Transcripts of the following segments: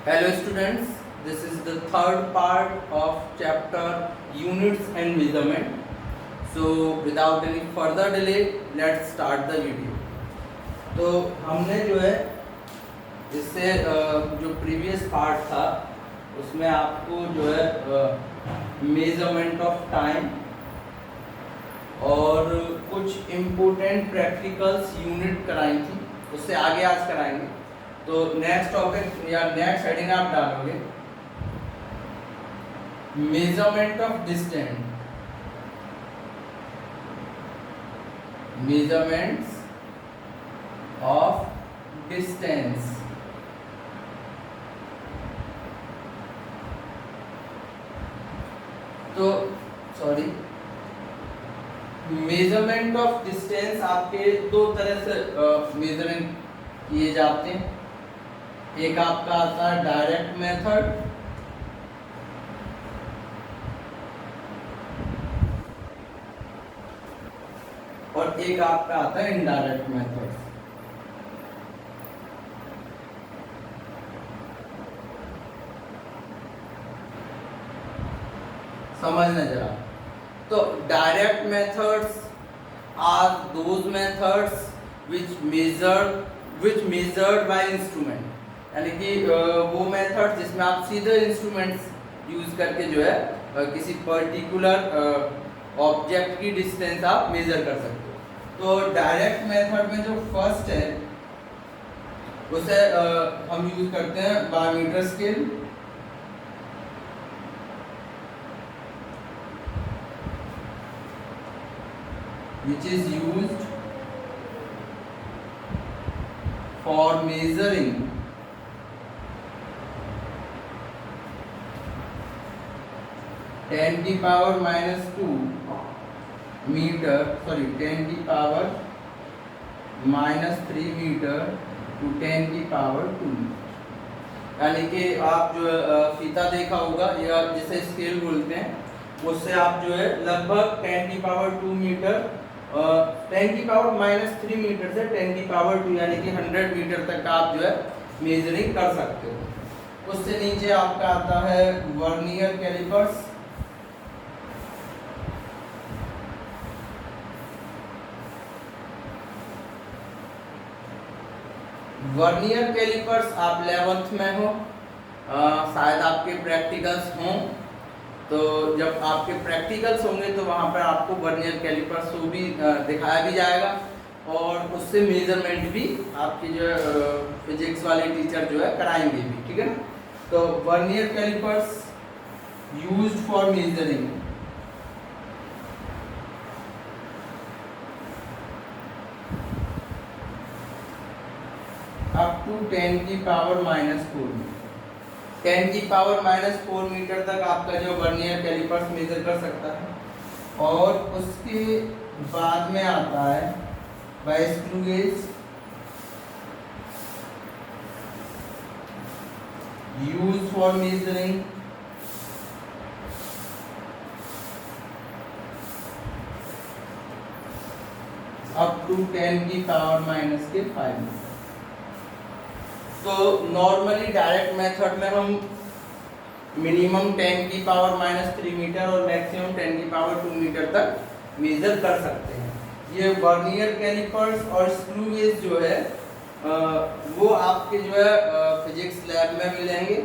Hello students, this is the third part of chapter Units and Measurement. So without any further delay, let's start the video. तो हमने जो है इससे जो previous part था उसमें आपको जो है मेजरमेंट ऑफ टाइम और कुछ इम्पोर्टेंट प्रैक्टिकल्स यूनिट कराई थी, उससे आगे आज कराएंगे। तो नेक्स्ट टॉपिक या नेक्स्ट हेडिंग आप डालोगे measurement of distance, measurements of distance. तो सॉरी, मेजरमेंट ऑफ डिस्टेंस आपके दो तरह से मेजरमेंट किए जाते हैं। एक आपका आता है डायरेक्ट मेथड और एक आपका आता है इनडायरेक्ट मेथड। समझना जरा। तो direct methods are those methods which measured by instrument, यानी कि वो मेथड जिसमें आप सीधे इंस्ट्रूमेंट्स यूज करके जो है किसी पर्टिकुलर ऑब्जेक्ट की डिस्टेंस आप मेजर कर सकते हो। तो डायरेक्ट मेथड में जो फर्स्ट है उसे हम यूज करते हैं बायोमीटर scale, which is used for measuring (10 की पावर -2 मीटर, सॉरी 10 की पावर -3 मीटर to 10 की पावर 2 मीटर। यानी कि आप जो फीता देखा होगा या जिसे स्केल बोलते हैं, उससे आप जो है लगभग 10 की पावर 2 मीटर 10 की पावर -3 मीटर से 10 की पावर 2 यानी कि 100 मीटर तक आप जो है मेजरिंग कर सकते हो। उससे नीचे आपका आता है वर्नियर कैलिपर्स, वर्नियर कैलिपर्स आप 11th में हो, शायद आपके प्रैक्टिकल्स हों। तो जब आपके प्रैक्टिकल्स होंगे तो वहाँ पर आपको वर्नियर कैलिपर्स को भी दिखाया भी जाएगा और उससे मेजरमेंट भी आपकी जो फिजिक्स वाले टीचर जो है कराएंगे भी, ठीक है ना। तो vernier callipers used for measuring up to 10 की पावर -4 मीटर। 10 की पावर -4 मीटर तक आपका जो वर्नियर कैलिपर्स मेजर कर सकता है। और उसके बाद में आता है by screw gauge, use for measuring up to 10 की पावर -5 मीटर। तो नॉर्मली डायरेक्ट मेथड में हम मिनिमम 10 की पावर -3 मीटर और मैक्सिमम 10 की पावर 2 मीटर तक मेजर कर सकते हैं। ये वर्नियर कैलिपर्स और स्क्रू गेज जो है वो आपके जो है फिजिक्स लैब में मिलेंगे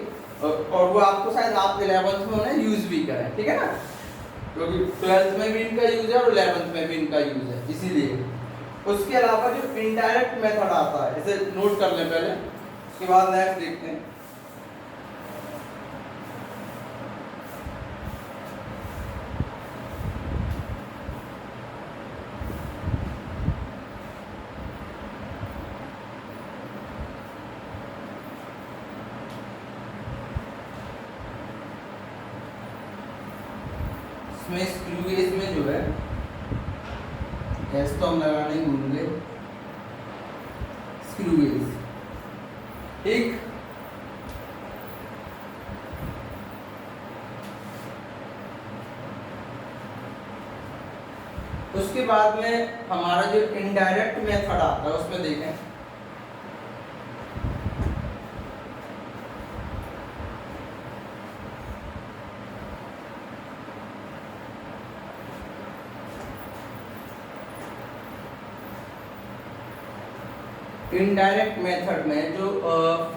और वो आपको शायद आप 11th में उन्हें यूज भी करें, ठीक है ना, क्योंकि 12th में भी इनका यूज है और 11th में भी इनका यूज है, इसीलिए। उसके अलावा जो इनडायरेक्ट मेथड आता है, इसे नोट कर लें पहले, उसके बाद नेक्स्ट देखते हैं। इसमें स्क्रू गेज में जो है एस तो हम लगाने भूल गए, स्क्रू गेज एक उसके बाद में हमारा जो इनडायरेक्ट मेथड आता है उसमें देखें इनडायरेक्ट मेथड में जो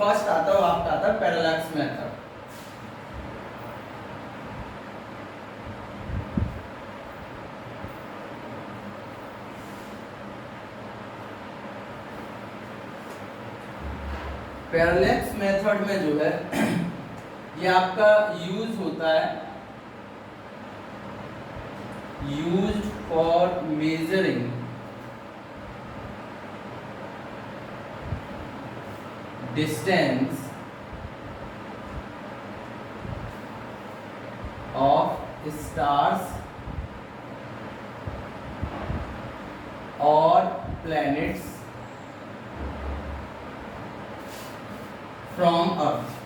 फर्स्ट आता है वो आपका आता है पैरेलैक्स मेथड। पैरेलैक्स मेथड में जो है ये आपका यूज होता है, used for measuring distance of stars और प्लैनेट्स फ्रॉम अर्थ।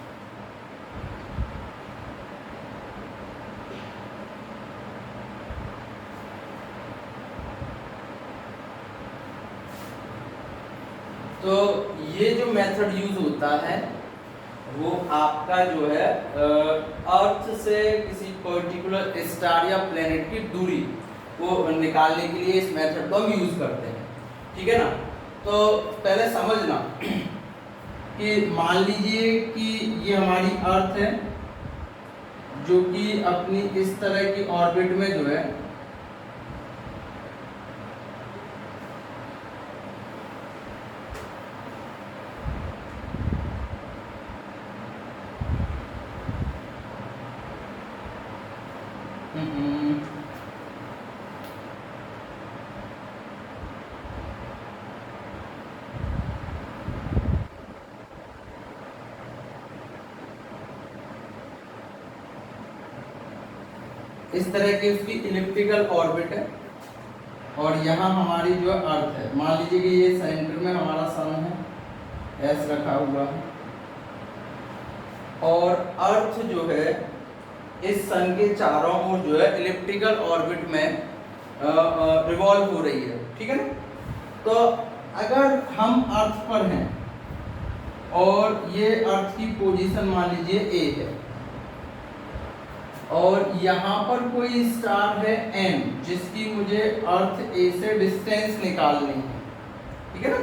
तो ये जो मेथड यूज होता है वो आपका जो है अर्थ से किसी पर्टिकुलर स्टार या प्लेनेट की दूरी को निकालने के लिए इस मेथड को हम यूज करते हैं, ठीक है ना। तो पहले समझना कि मान लीजिए कि ये हमारी अर्थ है जो कि अपनी इस तरह की ऑर्बिट में जो है इस तरह की उसकी इलिप्टिकल ऑर्बिट है और यहाँ हमारी जो अर्थ है, मान लीजिए कि ये सेंटर में हमारा सन है, एस रखा हुआ है और अर्थ जो है इस सन के चारों ओर जो है इलिप्टिकल ऑर्बिट में रिवॉल्व हो रही है, ठीक है ना। तो अगर हम अर्थ पर हैं और ये अर्थ की पोजीशन मान लीजिए ए है और यहाँ पर कोई स्टार है n जिसकी मुझे अर्थ a से डिस्टेंस निकालनी है, ठीक है ना।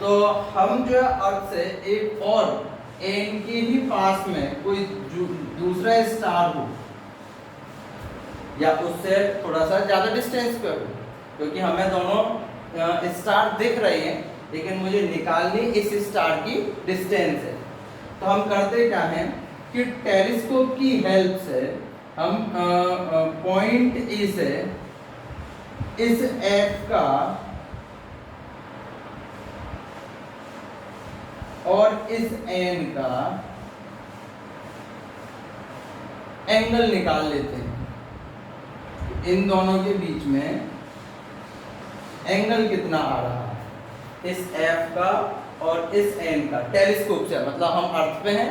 तो हम जो है अर्थ से एक और n के ही पास में कोई दूसरा स्टार हो या उससे थोड़ा सा ज्यादा डिस्टेंस पे हो, क्योंकि हमें दोनों स्टार दिख रहे हैं लेकिन मुझे निकालनी इस स्टार की डिस्टेंस है। तो हम करते क्या हैं कि टेलीस्कोप की हेल्प से हम पॉइंट ए से इस एफ का और इस एन का एंगल निकाल लेते हैं। इन दोनों के बीच में एंगल कितना आ रहा है, इस एफ का और इस एन का, टेलीस्कोप से, मतलब हम अर्थ पे हैं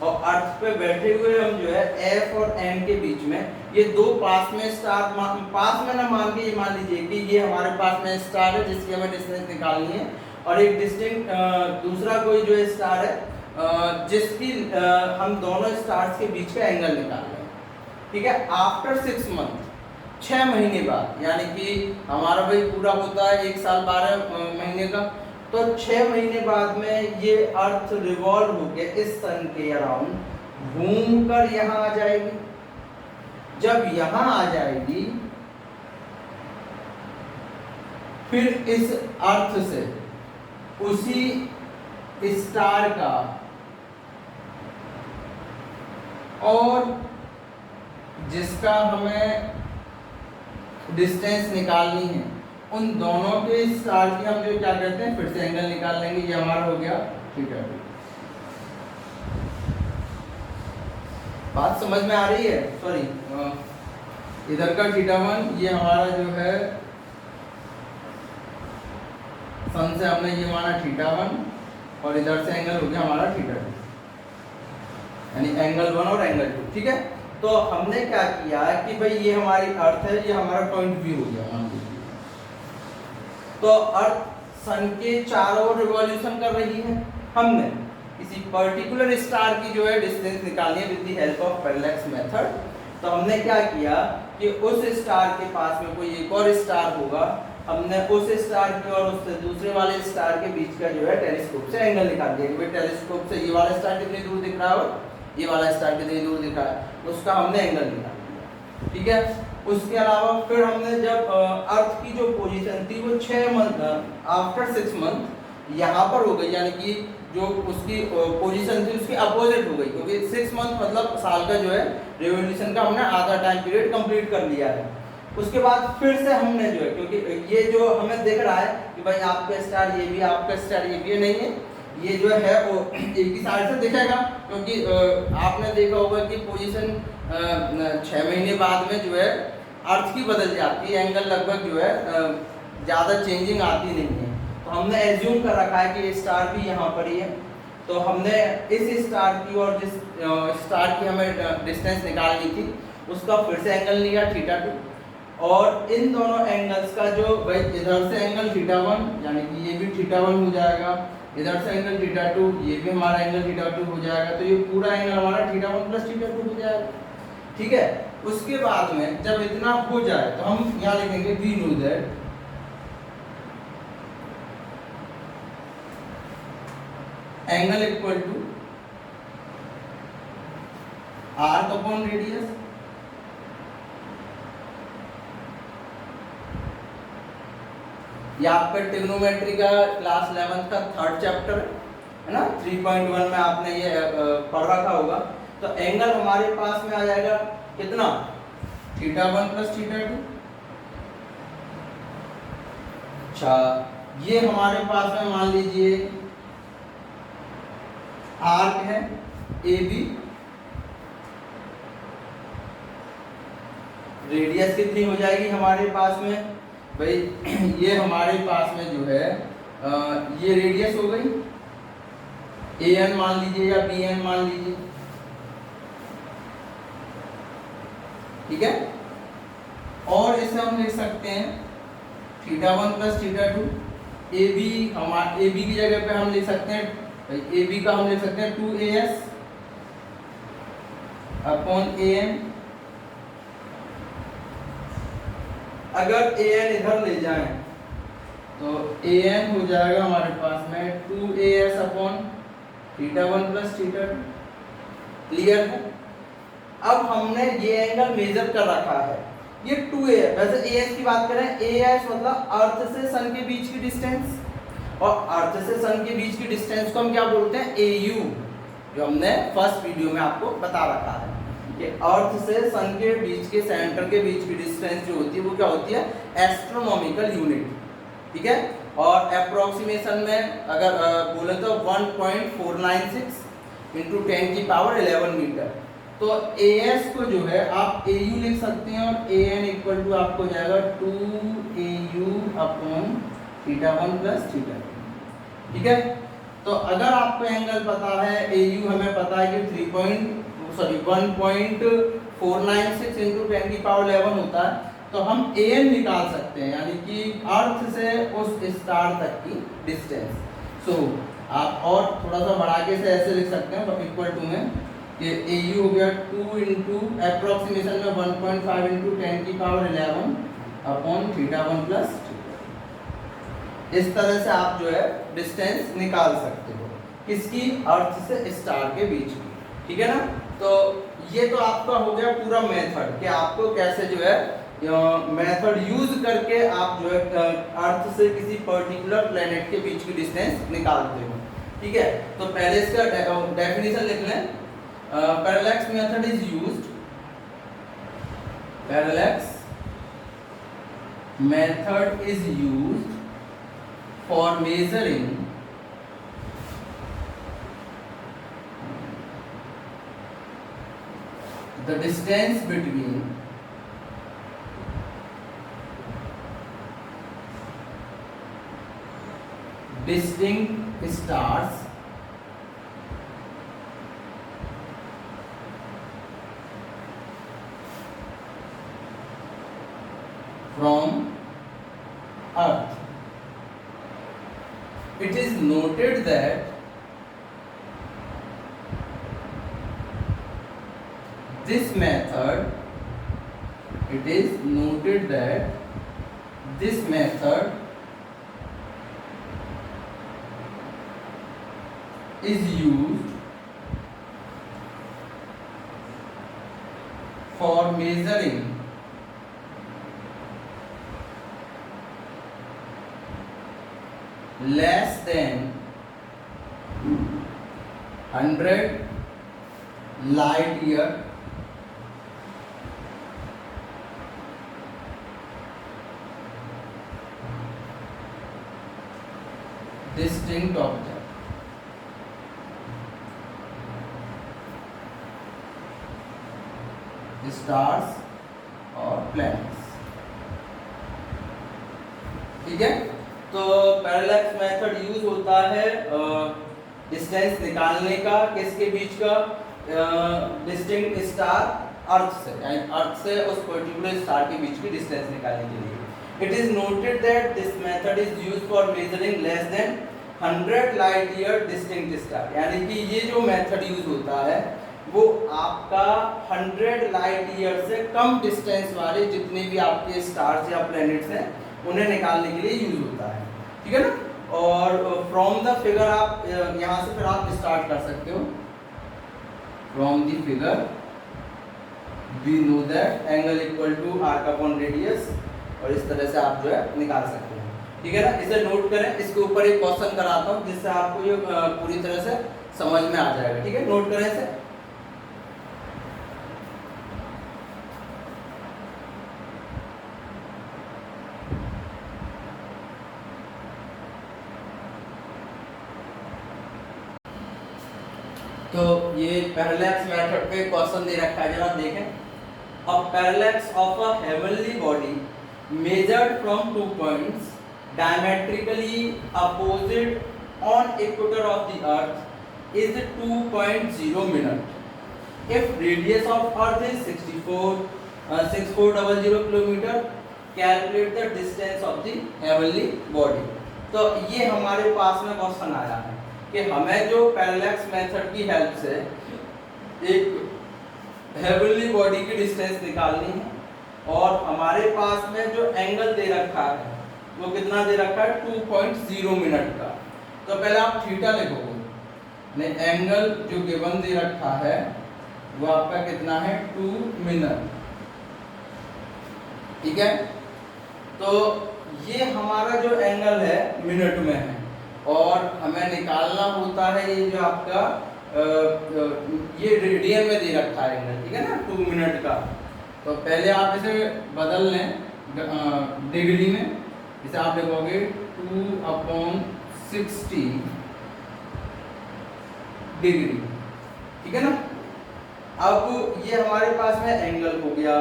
और अर्थ पे बैठे हुए हम जो है एफ और एन के बीच में ये दो पास में स्टार, पास में ना मान के ये मान लीजिए कि ये हमारे पास में स्टार है जिसकी हमें डिस्टेंस निकालनी है और एक डिस्टिंक्ट दूसरा कोई जो स्टार है जिसकी हम दोनों स्टार्स के बीच का एंगल निकाल रहे हैं, ठीक है। आफ्टर 6 मंथ, 6 महीने बाद, यानी कि हमारा भाई पूरा होता है 1 साल 12 महीने का, तो 6 महीने बाद में ये अर्थ रिवॉल्व होके इस सन के अराउंड घूमकर यहाँ आ जाएगी। जब यहाँ आ जाएगी फिर इस अर्थ से उसी स्टार का और जिसका हमें डिस्टेंस निकालनी है उन दोनों के स्टार की हम जो क्या करते हैं फिर से एंगल निकाल लेंगे। ये हमारा हो गया थीटा 2। बात समझ में आ रही है? सॉरी, इधर का थीटा 1 ये हमारा जो है सन से हमने ये माना थीटा 1 और इधर से एंगल हो गया हमारा थीटा 2, यानी एंगल 1 और एंगल 2, ठीक है। तो हमने क्या किया कि भाई ये हमारी अर्थ है, ये हमारा पॉइंट व्यू हो गया मान लीजिए। तो अर्थ सन के चारों ओर रिवॉल्यूशन कर रही है, हमने किसी पर्टिकुलर स्टार की जो है डिस्टेंस निकालनी है with the help of parallax method. तो हमने क्या किया कि उस स्टार के पास में कोई एक और स्टार होगा हमने उस स्टार की और उससे दूसरे वाले स्टार के बीच का जो है टेलीस्कोप से एंगल निकाल दिया कि भाई टेलीस्कोप से ये वाला स्टार कितनी दूर दिख रहा है और ये वाला स्टार कितनी दूर दिख रहा है, उसका हमने एंगल निकाल दिया। ठीक है, उसके अलावा फिर हमने जब अर्थ की जो पोजीशन थी वो 6 मंथ आफ्टर 6 मंथ यहाँ पर हो गई, यानी कि जो उसकी पोजीशन थी उसकी अपोजिट हो गई, क्योंकि 6 मंथ मतलब साल का जो है रिवॉल्यूशन का हमने आधा टाइम पीरियड कंप्लीट कर लिया है। उसके बाद फिर से हमने जो है, क्योंकि ये जो हमें दिख रहा है कि भाई आपका स्टार ये भी, आपका स्टार ये भी नहीं है, ये जो है वो एक ही साइड से दिखेगा, क्योंकि आपने देखा होगा कि पोजीशन 6 महीने बाद में जो है अर्थ की बदल जाती है, एंगल लगभग जो है ज़्यादा चेंजिंग आती नहीं है। तो हमने एज्यूम कर रखा है कि ये स्टार भी यहाँ पर ही है, तो हमने इस स्टार की और जिस स्टार की हमें डिस्टेंस निकालनी थी उसका फिर से एंगल लिया θ2, और इन दोनों एंगल्स का जो भाई इधर से एंगल θ1 यानी कि ये भी θ1 हो जाएगा, इधर से एंगल θ2 ये भी हमारा एंगल θ2 हो जाएगा, तो ये पूरा एंगल हमारा θ1 प्लस θ2 हो जाएगा। ठीक है, उसके बाद में जब इतना हो जाए तो हम यहाँ लिखेंगे we know that angle equal to arc upon radius. ये आपका ट्रिग्नोमेट्री का क्लास 11th का 3rd चैप्टर है ना, 3.1 में आपने ये पढ़ रखा होगा। तो एंगल हमारे पास में आ जाएगा कितना, θ1 प्लस θ2। अच्छा, ये हमारे पास में मान लीजिए आर्क है AB, रेडियस कितनी हो जाएगी हमारे पास में भाई, ये हमारे पास में जो है ये रेडियस हो गई, AN मान लीजिए या BN मान लीजिए। ठीक है, और इसे हम लिख सकते हैं θ1 प्लस θ2। AB हमारे AB की जगह पे हम लिख सकते हैं भाई, AB का हम लिख सकते हैं 2AS अपॉन AN। अगर AN इधर ले जाएं तो AN हो जाएगा हमारे पास में 2AS अपॉन θ1 प्लस θ2। क्लियर है? अब हमने ये एंगल मेजर कर रखा है, ये 2AS, वैसे AS की बात करें, AS मतलब अर्थ से सन के बीच की डिस्टेंस, और अर्थ से सन के बीच की डिस्टेंस को हम क्या बोलते हैं, AU, जो हमने फर्स्ट वीडियो में आपको बता रखा है कि अर्थ से सन के बीच के सेंटर के बीच की डिस्टेंस जो होती है वो क्या होती है, एस्ट्रोनॉमिकल यूनिट। ठीक है, और अप्रोक्सीमेशन में अगर बोले तो 1.496 इंटू 10 की पावर 11 मीटर। तो AS को जो है आप AU लिख सकते हैं, और AN इक्वल टू आपको जाएगा 2AU अपॉन θ1 प्लस θ2। ठीक है, तो अगर आपको एंगल पता है, AU हमें पता है कि 1.496 इंटू 10 की पावर 11 होता है, तो हम AN निकाल सकते हैं, यानी कि अर्थ से उस स्टार तक की डिस्टेंस। सो आप और थोड़ा सा बढ़ा के से ऐसे लिख सकते हैं, इक्वल टू में कि AU हो गया 2 इंटू अप्रोक्सीमेशन में 1.5 इंटू 10 की पावर 11 अपॉन θ1 प्लस θ2। इस तरह से आप जो है डिस्टेंस निकाल सकते हो, किसकी, अर्थ से स्टार के बीच की। ठीक है ना, तो ये तो आपका हो गया पूरा मेथड कि आपको कैसे जो है मेथड यूज करके आप जो है अर्थ से किसी पर्टिकुलर प्लेनेट के बीच की डिस्टेंस निकालते हो। ठीक है, तो पहले इसका डेफिनेशन लिख लें। Parallax method is used, parallax method is used for measuring the distance between distinct stars from Earth. It is noted that this method is used for measuring less than 100 light year distinct object. Stars और planets. ठीक है, तो parallax method use होता है distance निकालने का, किसके बीच का, डिस्टिंक्ट स्टार अर्थ से, यानी अर्थ से उस पर्टिकुलर स्टार के बीच की डिस्टेंस निकालने के लिए। It is noted that this method is used for measuring less than 100 light year distinct star, यानी कि ये जो मेथड यूज होता है वो आपका 100 लाइट ईयर से कम डिस्टेंस वाले जितने भी आपके स्टार्स या प्लैनेट्स हैं उन्हें निकालने के लिए यूज होता है। ठीक है ना, और फ्रॉम द फिगर आप यहाँ से फिर आप स्टार्ट कर सकते हो। From the figure we know that angle equal to arc upon radius, और इस तरह से आप जो है निकाल सकते हैं। ठीक है ना, इसे नोट करें। इसके ऊपर एक क्वेश्चन कराता हूँ जिससे आपको ये पूरी तरह से समझ में आ जाएगा। ठीक है, नोट करें इसे। तो ये पैरेलैक्स मेथड पे क्वेश्चन दे रखा है, जरा देखें। A parallax of a heavenly body measured from 2 points diametrically opposite on equator of the earth is 2.0 minute. If radius of earth is 6400 kilometre, calculate the distance of the heavenly body. तो ये हमारे पास में question आया है कि हमें जो parallax method की हेल्प से एक हेवनली बॉडी की डिस्टेंस निकालनी है, और हमारे पास में जो एंगल दे रखा है वो कितना दे रखा है, 2.0 मिनट का। तो पहले आप थीटा लिखोगे, नहीं एंगल जो गिवन दे रखा है वो आपका कितना है, 2 मिनट। ठीक है, तो ये हमारा जो एंगल है मिनट में है, और हमें निकालना होता है ये जो आपका ये रेडियन में दे रखा है एंगल। ठीक है ना, 2 मिनट का। तो पहले आप इसे बदल लें डिग्री में। इसे आप लिखोगे 2/60 डिग्री। ठीक है ना, अब ये हमारे पास में एंगल हो गया।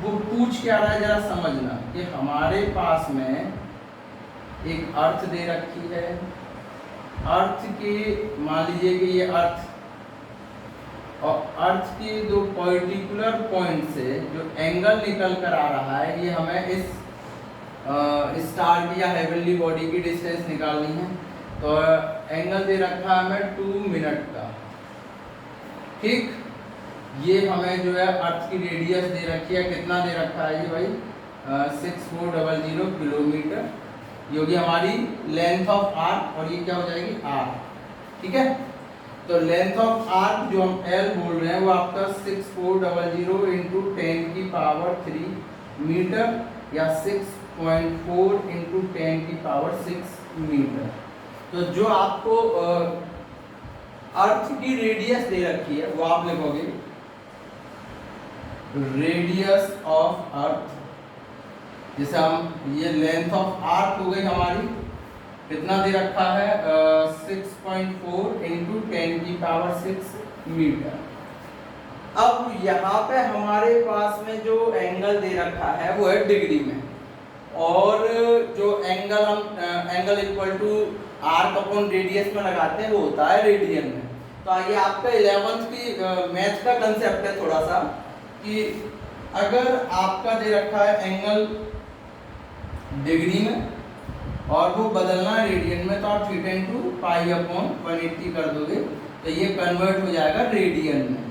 वो पूछ क्या रहा है जरा समझना कि हमारे पास में एक अर्थ दे रखी है, अर्थ के मान लीजिए कि ये अर्थ, और अर्थ के दो पर्टिकुलर पॉइंट से जो एंगल निकल कर आ रहा है, ये हमें इस स्टार की या हेवनली बॉडी की डिस्टेंस निकालनी है। तो एंगल दे रखा है हमें 2 मिनट का। ठीक, ये हमें जो है अर्थ की रेडियस दे रखी है, कितना दे रखा है ये भाई, 6400 किलोमीटर। ये होगी हमारी लेंथ ऑफ आर्क, और ये क्या हो जाएगी, आर। ठीक है, तो लेंथ ऑफ आर्क जो हम एल बोल रहे हैं वो आपका 6400 इंटू 10 की पावर 3 मीटर, या 6.4 इंटू 10 की पावर 6 मीटर। तो जो आपको अर्थ की रेडियस दे रखी है वो आप लिखोगे रेडियस ऑफ अर्थ, जैसे हम ये लेंथ ऑफ आर्क हो गई हमारी, कितना दे रखा है, 6.4 इंटू 10 की पावर 6 मीटर। अब यहाँ पे हमारे पास में जो एंगल दे रखा है वो है डिग्री में, और जो एंगल हम angle equal to arc upon radius में लगाते हैं वो होता है रेडियन में। तो आइए आपका 11th की मैथ का कंसेप्ट है थोड़ा सा, कि अगर आपका दे रखा है एंगल डिग्री में और वो बदलना है रेडियन में, तो आप थीटा इंटू पाई अपॉन 180 कर दोगे तो ये कन्वर्ट हो जाएगा रेडियन में।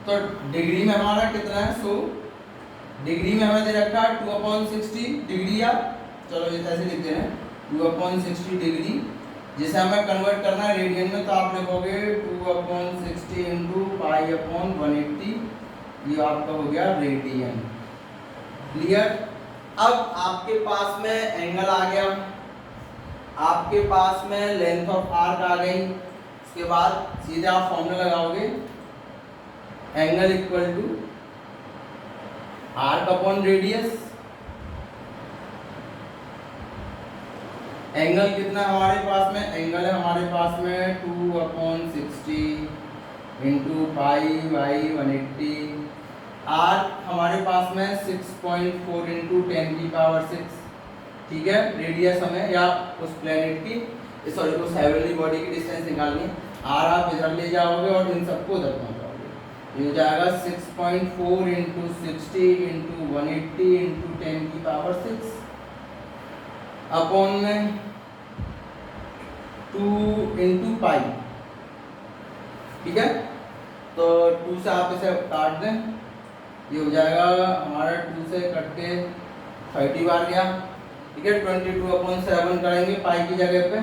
तो डिग्री में हमारा कितना है, 100 डिग्री में हमें दे रखा है 2/60 डिग्री, या चलो ये ऐसे लिखते हैं 2/60 डिग्री, जिसे हमें कन्वर्ट करना है रेडियन में, तो आप लिखोगे 2/60 इंटू पाई/180, ये आपका हो गया रेडियन। क्लियर। अब आपके पास में एंगल आ गया, आपके पास में लेंथ ऑफ आर्क आ गई, उसके बाद सीधे आप फॉर्मूला लगाओगे angle equal to arc upon radius. Angle कितना हमारे पास में, एंगल है हमारे पास में 2/60 इंटू पाई/180। आर्क हमारे पास में 6.4 इंटू 10⁶, ठीक है। रेडियस हमें या उस प्लेनेट की, सॉरी उस हेवनली बॉडी की डिस्टेंस निकालनी है। आर आप इधर ले जाओगे और इन सबको उधर पहुंचाओगे, ये हो जाएगा 6.4 इंटू 60 इंटू 180 इंटू 10⁶, अपॉन में 2 इंटू पाई, ठीक है। तो 2 से आप इसे काट दें, ये हो जाएगा हमारा 2 से कट के 30 बार गया, ठीक है। 22/7 करेंगे पाई की जगह पे,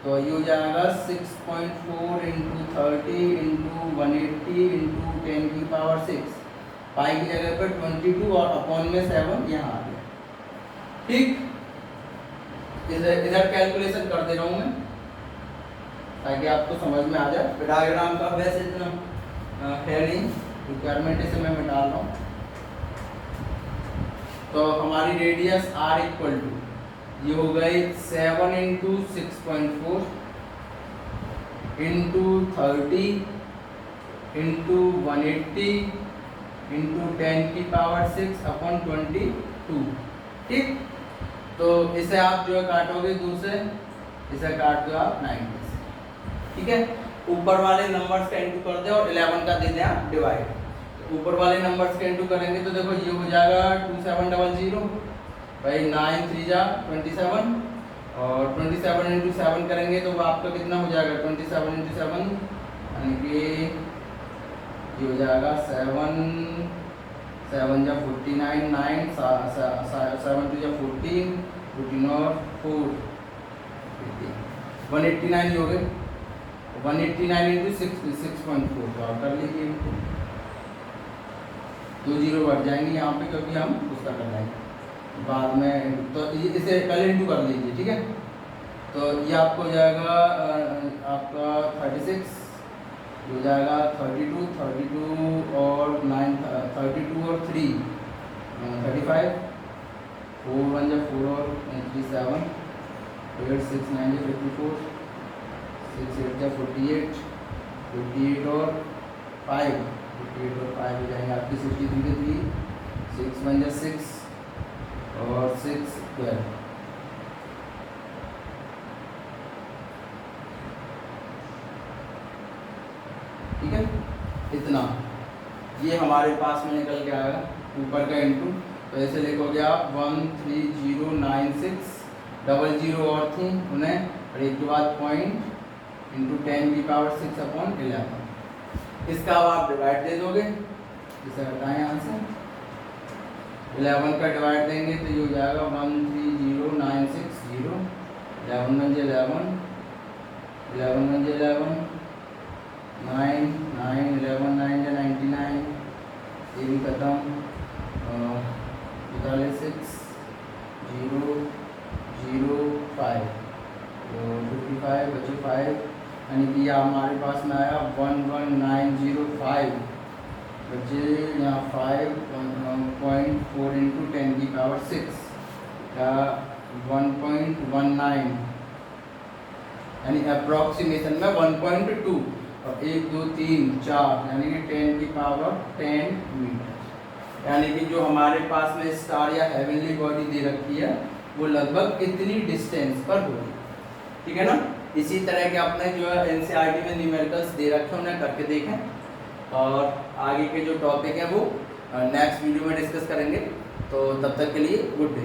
तो ये हो जाएगा 6.4 इंटू 30 इंटू 180 इंटू 10⁶, पाई की जगह पे 22 और अपॉन में 7 यहाँ आ गया, ठीक। इधर कैलकुलेशन कर दे रहा हूँ मैं ताकि आपको समझ में आ जाए। डायग्राम का वैसे इतना है नहीं, रिक्वायरमेंट इसे मैं मिटा रहा हूँ। तो हमारी रेडियस आर इक्वल टू ये हो गई 7 into 6.4 into 30 into 180 into 10⁶ upon 22, ठीक। तो इसे आप जो है काटोगे 2 से, इसे काट दो आप 90 से, ठीक है। ऊपर वाले नंबर्स का इंटू कर दे और 11 का दे दें आप डिवाइड। तो ऊपर वाले नंबर्स का इंटू करेंगे तो देखो ये हो जाएगा 2700 भाई 9 3 जा 27, और 27 इंटू 7 करेंगे तो वो आपका कितना हो जाएगा 27 इंटू 7, यानी कि ये हो जाएगा 7 7 जा 49, 9 7 2 जा 14, 14 और 4 189 हो गए। 189 इंटू 6.4 तो आप कर लीजिए, 2 जीरो बढ़ जाएंगे यहाँ पे क्योंकि हम उसका कर जाएंगे बाद में, तो इसे पहले इंटू कर लीजिए, ठीक है। तो ये आपको हो जाएगा आपका 36, हो जाएगा 32 और 9 32 और 3 35, 4 1 जा 4 और 3 7, 8 6 9 जा 54, 6 8 जा 48, 48 और 5, 48 और 5 हो जाएंगे आपकी 63 के 3, 6 1 जा 6 और 6 12, ठीक है। इतना ये हमारे पास में निकल के आएगा ऊपर का इंटू, तो ऐसे लिखोगे आप 13096 00 और थी उन्हें, और एक के बाद पॉइंट इंटू 10⁶ अपॉन 11। इसका अब आप डिवाइड दे दोगे, इसे हटाएं यहाँ से, 11 का डिवाइड देंगे तो ये हो जाएगा 13096 11 1 11, 11 1 11, 9 9 11 9 99, ये भी खत्म, 46 0 0 5, तो 55 बचे 5, यानी कि यह हमारे पास में आया 11905, बचे यहाँ 5.4 इंटू 10⁶ या 1.19, यानी अप्रॉक्सीमेशन में 1.2 और 1 2 3 4 यानी कि 10⁻10 मीटर, यानी कि जो हमारे पास में स्टार या हेवनली बॉडी दे रखी है वो लगभग इतनी डिस्टेंस पर होगी, ठीक है ना। इसी तरह के अपने जो है एनसीईआरटी में न्यूमेरिकल्स दे रखे हैं उन्हें करके देखें, और आगे के जो टॉपिक है वो नेक्स्ट वीडियो में डिस्कस करेंगे। तो तब तक के लिए गुड डे।